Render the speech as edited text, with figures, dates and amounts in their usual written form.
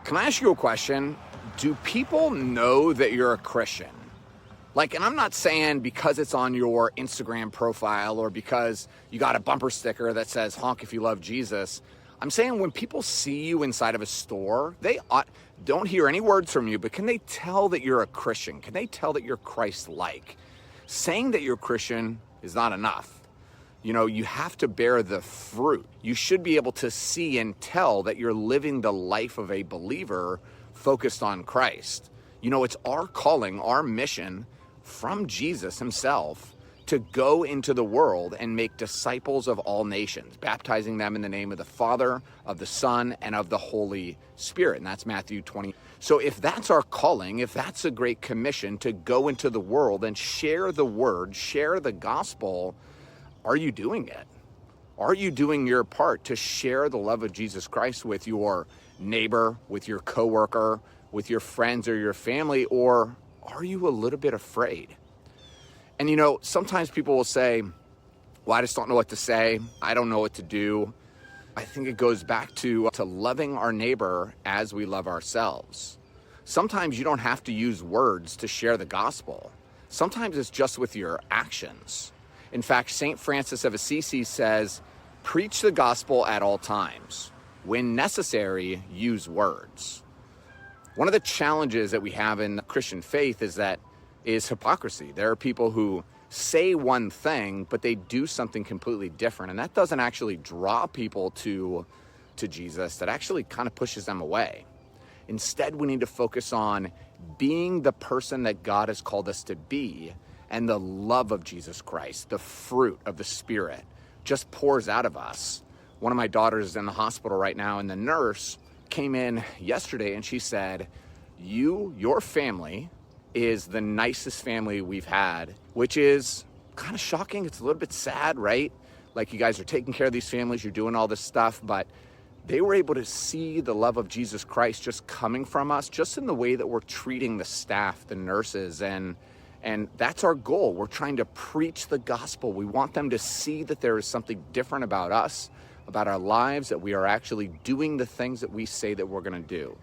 Can I ask you a question? Do people know that you're a Christian? Like, and I'm not saying because it's on your Instagram profile or because you got a bumper sticker that says honk if you love Jesus. I'm saying when people see you inside of a store, don't hear any words from you, but can they tell that you're a Christian? Can they tell that you're Christ-like? Saying that you're Christian is not enough. You have to bear the fruit. You should be able to see and tell that you're living the life of a believer focused on Christ. It's our calling, our mission from Jesus himself to go into the world and make disciples of all nations, baptizing them in the name of the Father, of the Son, and of the Holy Spirit. And that's Matthew 20. So if that's our calling, if that's a great commission to go into the world and share the word, share the gospel, are you doing it? Are you doing your part to share the love of Jesus Christ with your neighbor, with your coworker, with your friends or your family, or are you a little bit afraid? And sometimes people will say, well, I just don't know what to say. I don't know what to do. I think it goes back to loving our neighbor as we love ourselves. Sometimes you don't have to use words to share the gospel. Sometimes it's just with your actions. In fact, St. Francis of Assisi says, preach the gospel at all times. When necessary, use words. One of the challenges that we have in the Christian faith is hypocrisy. There are people who say one thing, but they do something completely different. And that doesn't actually draw people to Jesus. That actually kind of pushes them away. Instead, we need to focus on being the person that God has called us to be, and the love of Jesus Christ, the fruit of the Spirit, just pours out of us. One of my daughters is in the hospital right now, and the nurse came in yesterday and she said, your family is the nicest family we've had, which is kind of shocking. It's a little bit sad, right? Like, you guys are taking care of these families, you're doing all this stuff, but they were able to see the love of Jesus Christ just coming from us, just in the way that we're treating the staff, the nurses, and that's our goal. We're trying to preach the gospel. We want them to see that there is something different about us, about our lives, that we are actually doing the things that we say that we're going to do.